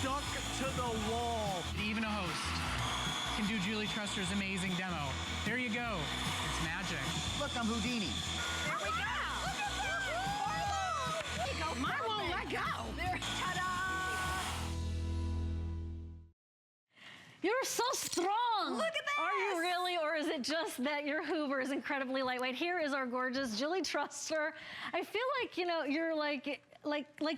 stuck to the wall. Even a host can do Julie Truster's amazing demo. There you go. It's magic. Look, I'm Houdini. There we go. Look at that. There you go. Mine won't let go. There. Ta-da. You're so strong. Look at this. Are you really, or is it just that your Hoover is incredibly lightweight? Here is our gorgeous Julie Truster. I feel like, you know, you're like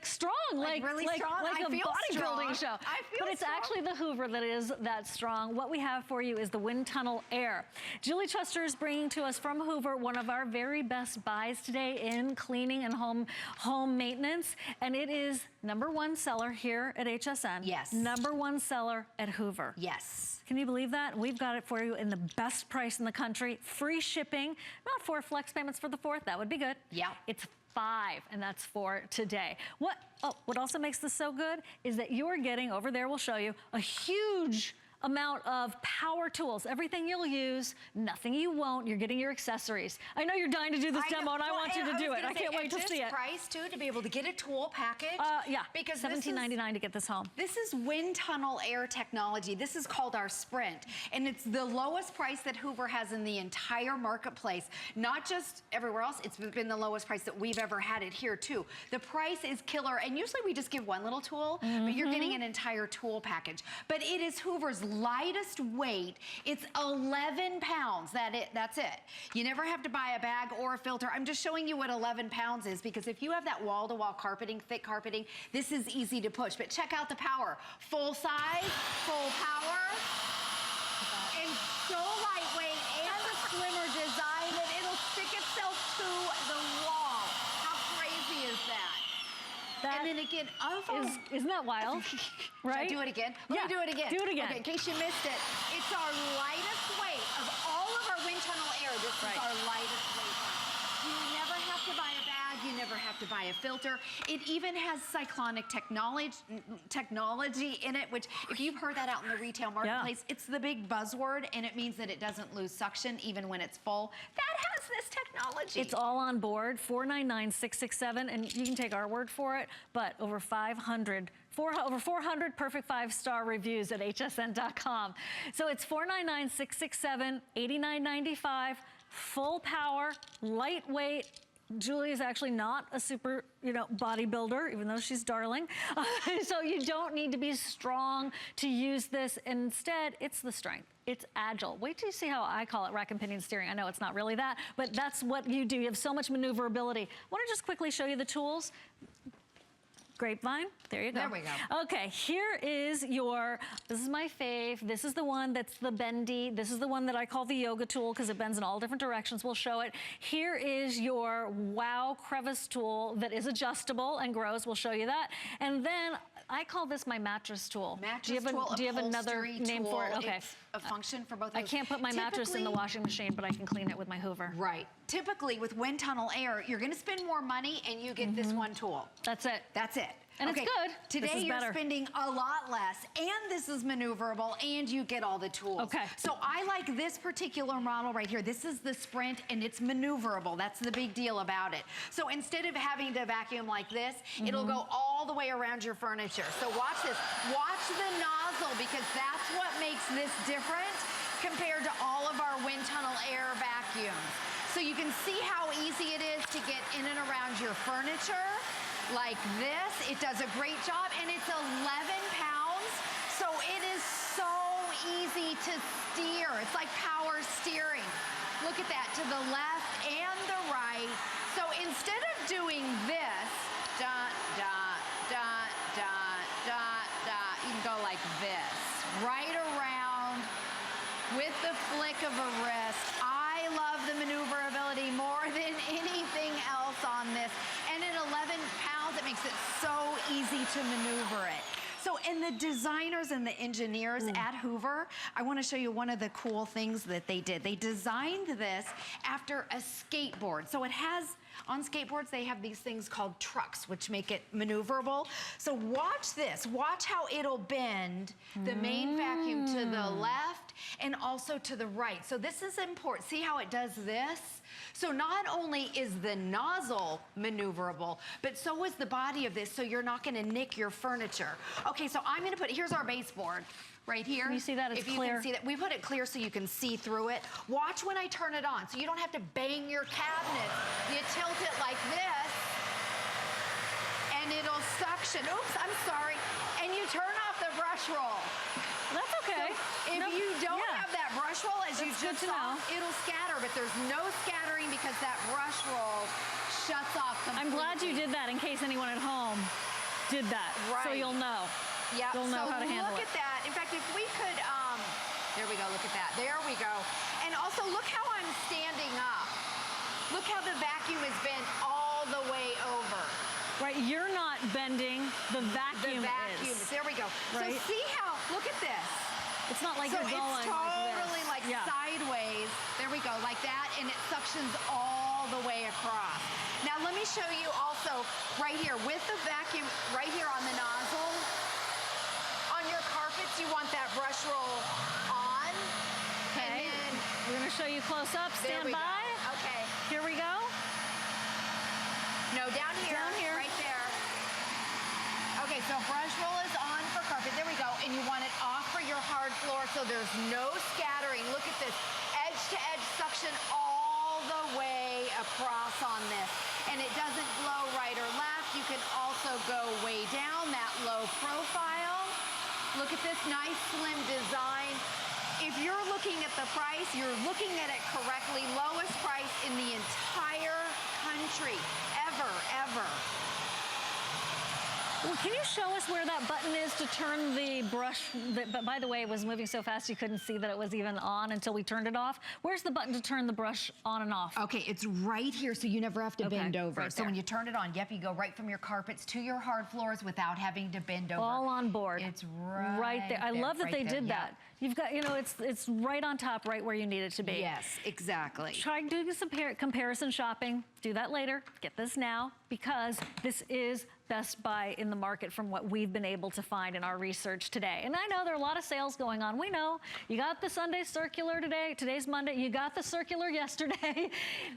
strong, really strong. like I a feel bodybuilding show. I feel But it's strong. actually the Hoover that is that strong. What we have for you is the WindTunnel Air. Julie Truster is bringing to us from Hoover one of our very best buys today in cleaning and home maintenance, and it is #1 seller here at HSN. Yes. #1 seller at Hoover. Yes. Can you believe that? We've got it for you in the best price in the country. Free shipping, not 4 flex payments for the 4th. That would be good. Yeah. It's 5, and that's for today. What also makes this so good is that you're getting, over there we'll show you, a huge amount of power tools. Everything you'll use, nothing you won't. You're getting your accessories. I know you're dying to do this demo, and I want you to do it. I can't wait to see it. At this price, too, to be able to get a tool package. Yeah, because $17.99 to get this home. This is WindTunnel Air technology. This is called our Sprint, and it's the lowest price that Hoover has in the entire marketplace. Not just everywhere else, it's been the lowest price that we've ever had it here, too. The price is killer, and usually we just give one little tool, but you're getting an entire tool package. But it is Hoover's lightest weight. It's 11 pounds. That's it. You never have to buy a bag or a filter. I'm just showing you what 11 pounds is, because if you have that wall-to-wall carpeting, thick carpeting, this is easy to push. But check out the power. Full size, full power, and so lightweight, and the slimmer design that it'll stick itself to the wall. How crazy is that? And then again, isn't that wild? Right? Should I do it again? Let me do it again. Do it again. Okay, in case you missed it. It's our lightest weight of all of our WindTunnel Air. This is our lightest weight. You never have to buy a bag. You never have to buy a filter. It even has cyclonic technology in it, which if you've heard that out in the retail marketplace, it's the big buzzword, and it means that it doesn't lose suction even when it's full. That has this technology. It's all on board, $499,667, and you can take our word for it, but over 400 perfect 5-star reviews at hsn.com. So it's $499,667, $89.95, full power, lightweight. Julie is actually not a super, bodybuilder, even though she's darling. So you don't need to be strong to use this. Instead, it's the strength. It's agile. Wait till you see how I call it rack and pinion steering. I know it's not really that, but that's what you do. You have so much maneuverability. I want to just quickly show you the tools. Grapevine, there you go. There we go. Okay, here is this is my fave. This is the one that's the bendy. This is the one that I call the yoga tool because it bends in all different directions. We'll show it. Here is your wow crevice tool that is adjustable and grows. We'll show you that. And then I call this my mattress tool. Do you have another name for it? Okay. It's a function for both of those. I can't put my mattress in the washing machine, but I can clean it with my Hoover. Right. Typically with WindTunnel Air, you're going to spend more money and you get this one tool. That's it. That's it. And it's good. Today you're spending a lot less, and this is maneuverable, and you get all the tools. Okay. So I like this particular model right here. This is the Sprint, and it's maneuverable. That's the big deal about it. So instead of having to vacuum like this, it'll go all the way around your furniture. So watch this. Watch the nozzle, because that's what makes this different compared to all of our WindTunnel Air vacuums. So you can see how easy it is to get in and around your furniture. Like this, it does a great job, and it's 11 pounds, so it is so easy to steer. It's like power steering. Look at that, to the left and the right. So instead of doing this, dot, dot, dot, dot, dot, dot, you can go like this, right around with the flick of a wrist. I love the maneuverability more than anything else on this. And at 11 pounds, it makes it so easy to maneuver it. So, and the designers and the engineers at Hoover, I want to show you one of the cool things that they did. They designed this after a skateboard. So it has, on skateboards, they have these things called trucks, which make it maneuverable. So watch this. Watch how it'll bend the main vacuum to the left and also to the right. So this is important. See how it does this? So not only is the nozzle maneuverable, but so is the body of this, so you're not gonna nick your furniture. Okay, so I'm gonna put, here's our baseboard. Right here. Can you see that? It's if you clear. can see that, we put it clear so you can see through it. Watch when I turn it on, so you don't have to bang your cabinet. You tilt it like this, and it'll suction. Oops, I'm sorry. And you turn off the brush roll. That's okay. So if you don't have that brush roll, as you just saw, it'll scatter, but there's no scattering because that brush roll shuts off completely. I'm glad you did that in case anyone at home did that. Right. So you'll know. Yeah, You'll know how to handle look it. at that. In fact, if we could, there we go, look at that. There we go. And also, look how I'm standing up. Look how the vacuum is bent all the way over. Right, you're not bending, the vacuum, is. There we go. Right? So see how, look at this. It's not like So you're going it's totally like this. sideways. There we go, like that, and it suctions all the way across. Now let me show you also right here with the vacuum, right here on the nozzle. On your carpets, you want that brush roll on. Okay, And then, we're gonna show you close up, there stand we by. go. Okay. Here we go. No, down here. Down here. Right there. Okay, so brush roll is on for carpet. There we go. And you want it off for your hard floor so there's no scattering. Look at this. Edge to edge suction all the way across on this. And it doesn't blow right or left. You can also go way down that low profile. Look at this nice slim design. If you're looking at the price, you're looking at it correctly. Lowest price in the entire country, ever. Well, can you show us where that button is to turn the brush? But by the way, it was moving so fast you couldn't see that it was even on until we turned it off. Where's the button to turn the brush on and off? Okay, it's right here, so you never have to bend over. Right so there. when you turn it on, yep, you go right from your carpets to your hard floors without having to bend over. All on board. It's right there. I love that right they there, did yeah. that. You've got, you know, it's right on top, right where you need it to be. Yes, exactly. Try doing some comparison shopping. Do that later. Get this now, because this is best buy in the market from what we've been able to find in our research today. And I know there are a lot of sales going on. We know you got the Sunday circular today. Today's Monday. You got the circular yesterday.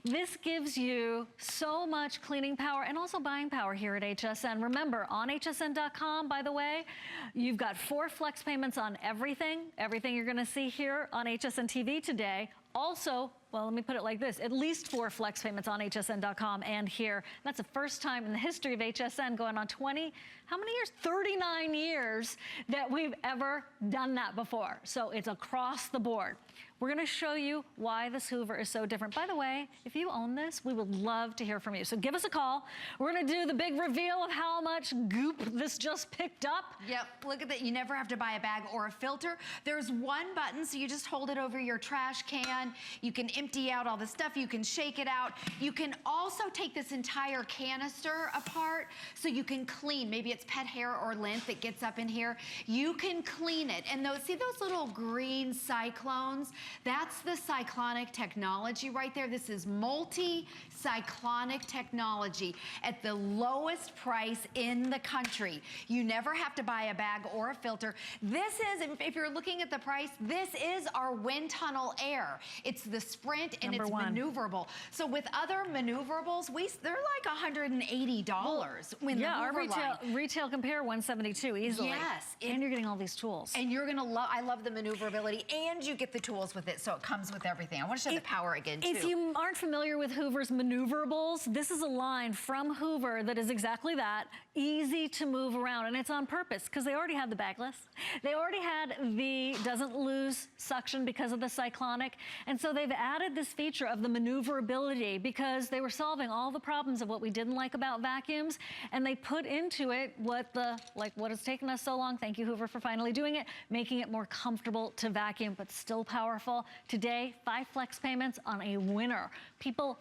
This gives you so much cleaning power and also buying power here at HSN. Remember, on hsn.com, by the way, you've got 4 flex payments on everything you're going to see here on HSN TV today. Also, well, let me put it like this, at least 4 flex payments on hsn.com and here. That's the first time in the history of HSN, going on 20, how many years? 39 years that we've ever done that before. So it's across the board. We're gonna show you why this Hoover is so different. By the way, if you own this, we would love to hear from you. So give us a call. We're gonna do the big reveal of how much goop this just picked up. Yep, look at that. You never have to buy a bag or a filter. There's one button, so you just hold it over your trash can. You can empty out all the stuff. You can shake it out. You can also take this entire canister apart so you can clean. Maybe it's pet hair or lint that gets up in here. You can clean it. And those, see those little green cyclones? That's the cyclonic technology right there. This is multi-cyclonic technology at the lowest price in the country. You never have to buy a bag or a filter. This is, if you're looking at the price, this is our wind tunnel air. It's the Sprint and it's maneuverable. So with other maneuverables, they're like $180 when the our Hoover retail compare 172 easily. Yes. And you're getting all these tools. And you're gonna love, I love the maneuverability, and you get the tools with it, so it comes with everything. I wanna show the power again, too. If you aren't familiar with Hoover's maneuverables, this is a line from Hoover that is exactly that, easy to move around, and it's on purpose, because they already had the Bagless. They already had the doesn't lose suction because of the cyclonic, and so they've added this feature of the maneuverability because they were solving all the problems of what we didn't like about vacuums, and they put into it what has taken us so long, thank you Hoover for finally doing it, making it more comfortable to vacuum, but still powerful. Today, 5 flex payments on a winner. People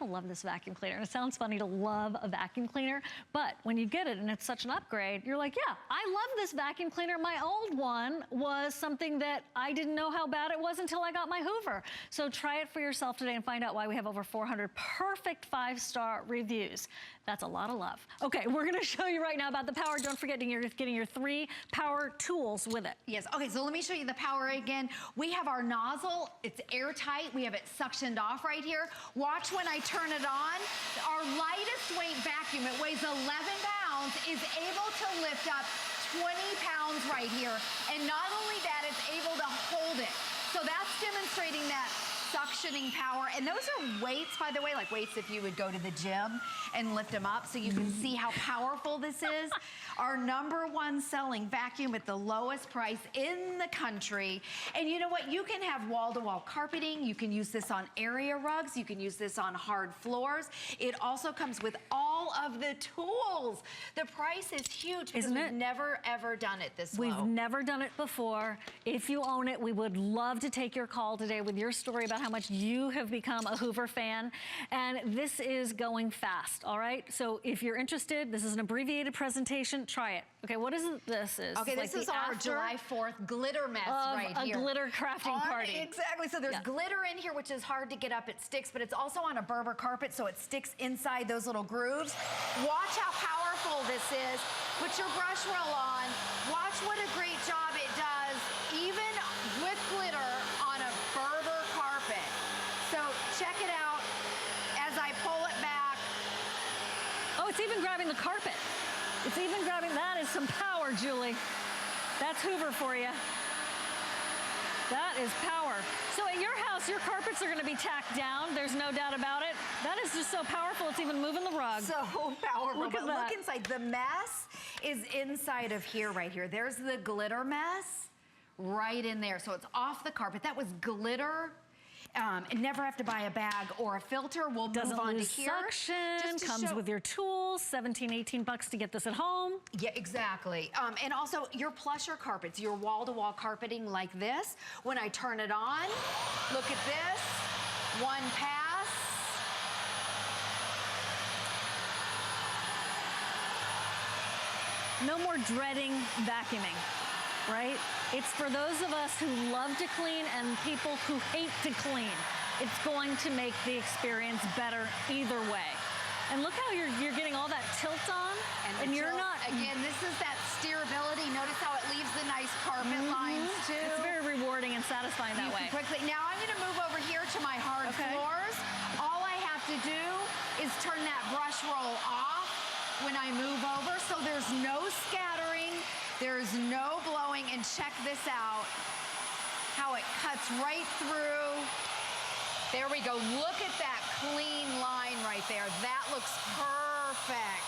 love this vacuum cleaner. And it sounds funny to love a vacuum cleaner, but when you get it and it's such an upgrade, you're like, yeah, I love this vacuum cleaner. My old one was something that I didn't know how bad it was until I got my Hoover. So try it for yourself today and find out why we have over 400 perfect 5-star reviews. That's a lot of love. Okay, we're gonna show you right now about the power. Don't forget getting your 3 power tools with it. Yes, okay, so let me show you the power again. We have our nozzle, it's airtight. We have it suctioned off right here. Watch when I turn it on. Our lightest weight vacuum, it weighs 11 pounds, is able to lift up 20 pounds right here. And not only that, it's able to hold it. So that's demonstrating that suctioning power. And those are weights, by the way, like weights if you would go to the gym and lift them up, so you can see how powerful this is. Our #1 selling vacuum at the lowest price in the country. And you know what? You can have wall-to-wall carpeting. You can use this on area rugs. You can use this on hard floors. It also comes with all of the tools. The price is huge because we've never, ever done it this low. We've never done it before. If you own it, we would love to take your call today with your story about how much you have become a Hoover fan. And this is going fast, all right? So if you're interested, this is an abbreviated presentation. Try it. Okay, what is it? This is okay. This is our July 4th glitter mess right here. A glitter crafting party. Exactly. So there's glitter in here, which is hard to get up. It sticks, but it's also on a Berber carpet, so it sticks inside those little grooves. Watch how powerful this is. Put your brush roll on. Watch what a great job it does, even with glitter on a Berber carpet. So check it out as I pull it back. Oh, it's even grabbing the carpet. It's even grabbing, that is some power, Julie. That's Hoover for you. That is power. So at your house, your carpets are gonna be tacked down. There's no doubt about it. That is just so powerful, it's even moving the rug. So powerful. Look at that. Look inside. The mess is inside of here, right here. There's the glitter mess right in there. So it's off the carpet. That was glitter. And never have to buy a bag or a filter. We'll move on to here. Suction, comes with your tools, 17, 18 bucks to get this at home. Yeah, exactly. And also your plusher carpets, your wall-to-wall carpeting like this. When I turn it on, look at this, 1 pass. No more dreading vacuuming, right? It's for those of us who love to clean and people who hate to clean. It's going to make the experience better either way. And look how you're getting all that tilt on, and you're not... Again, this is that steerability. Notice how it leaves the nice carpet lines, too. It's very rewarding and satisfying that way. Quickly. Now I'm going to move over here to my hard floors. All I have to do is turn that brush roll off when I move over, so there's no scattering. There's no blowing, and check this out, how it cuts right through. There we go. Look at that clean line right there. That looks perfect.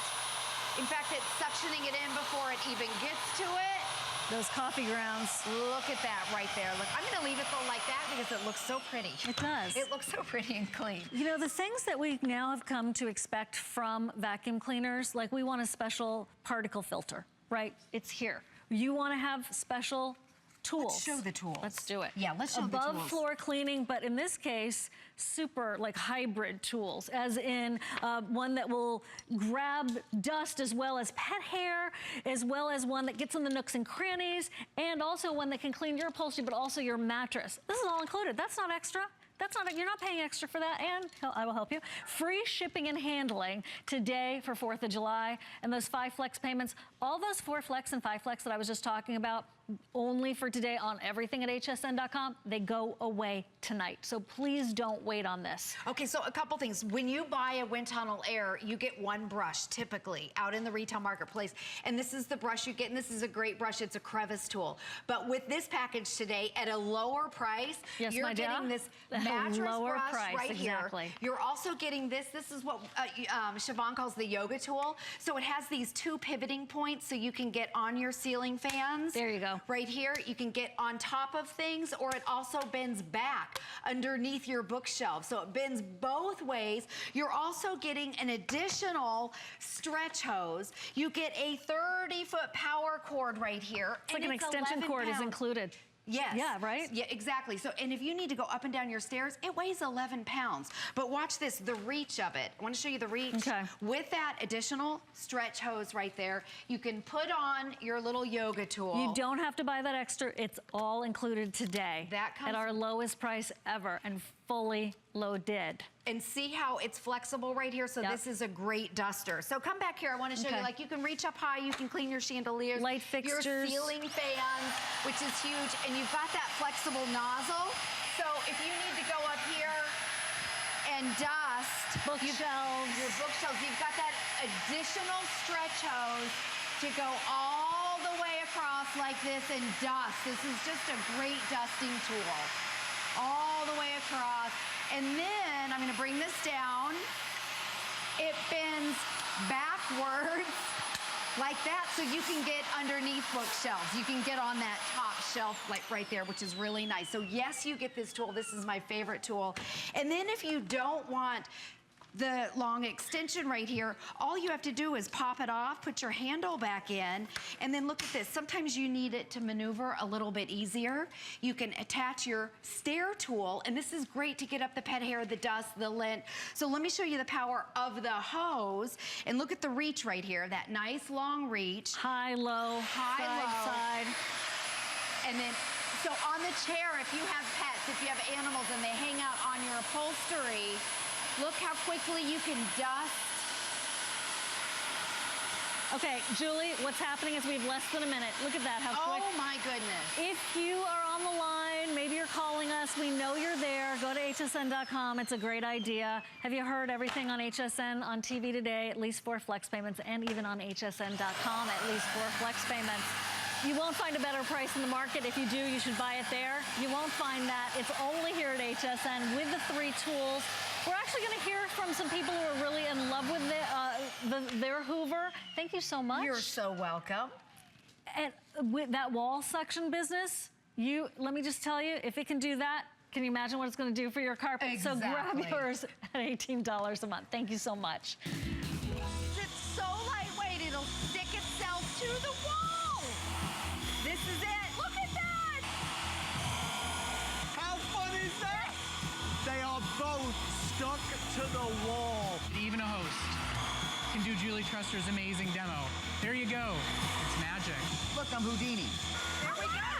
In fact, it's suctioning it in before it even gets to it. Those coffee grounds. Look at that right there. Look, I'm going to leave it though like that because it looks so pretty. It does. It looks so pretty and clean. You know, the things that we now have come to expect from vacuum cleaners, like we want a special particle filter. Right, it's here. You want to have special tools. Let's show the tools. Let's do it. Yeah, let's show the tools. Above floor cleaning, but in this case, super like hybrid tools, as in one that will grab dust as well as pet hair, as well as one that gets in the nooks and crannies, and also one that can clean your upholstery, but also your mattress. This is all included. That's not extra. That's not, you're not paying extra for that, and I will help you. Free shipping and handling today for 4th of July, and those 5 flex payments, all those 4 flex and 5 flex that I was just talking about, only for today on everything at hsn.com, they go away tonight. So please don't wait on this. Okay, so a couple things. When you buy a WindTunnel Air, you get 1 brush typically out in the retail marketplace. And this is the brush you get, and this is a great brush. It's a crevice tool. But with this package today at a lower price, you're getting this mattress brush right here. You're also getting this. This is what Siobhan calls the yoga tool. So it has these 2 pivoting points so you can get on your ceiling fans. There you go. Right here, you can get on top of things, or it also bends back underneath your bookshelf. So it bends both ways. You're also getting an additional stretch hose. You get a 30-foot power cord right here. It's like an extension cord is included. Yes. Yeah, right? Yeah, exactly. So, and if you need to go up and down your stairs, it weighs 11 pounds. But watch this, the reach of it. I want to show you the reach. Okay. With that additional stretch hose right there, you can put on your little yoga tool. You don't have to buy that extra. It's all included today. That comes at our lowest price ever. And fully loaded. And see how it's flexible right here? So Yep. this is a great duster. So come back here, I wanna show you, Okay. like you can reach up high, you can clean your chandeliers. Light fixtures. Your ceiling fans, which is huge, and you've got that flexible nozzle. So if you need to go up here and dust. Bookshelves. Your bookshelves, you've got that additional stretch hose to go all the way across like this and dust. This is just a great dusting tool. All the way across. And then I'm gonna bring this down. It bends backwards like that so you can get underneath bookshelves. You can get on that top shelf like right there, which is really nice. So yes, you get this tool. This is my favorite tool. And then if you don't want the long extension right here, all you have to do is pop it off, put your handle back in, and then look at this. Sometimes you need it to maneuver a little bit easier. You can attach your stair tool, and this is great to get up the pet hair, the dust, the lint. So let me show you the power of the hose, and look at the reach right here, that nice long reach. High, low, High, side, low. side. And then, so on the chair, if you have pets, if you have animals and they hang out on your upholstery, look how quickly you can dust. Okay, Julie, what's happening is we have less than a minute. Look at that, how quick. Oh my goodness. If you are on the line, maybe you're calling us, we know you're there, go to hsn.com, it's a great idea. Have you heard everything on HSN on TV today? At least 4 flex payments, and even on hsn.com, at least 4 flex payments. You won't find a better price in the market. If you do, you should buy it there. You won't find that. It's only here at HSN with the 3 tools. We're actually going to hear from some people who are really in love with their Hoover. Thank you so much. You're so welcome. And with that wall suction business, let me just tell you, if it can do that, can you imagine what it's going to do for your carpet? Exactly. So grab yours at $18 a month. Thank you so much. It's so lightweight, it'll stick itself to the wall. This is it. Look at that. How fun is that? They are both stuck to the wall. Even a host can do Julie Truster's amazing demo. There you go. It's magic. Look, I'm Houdini. There we go.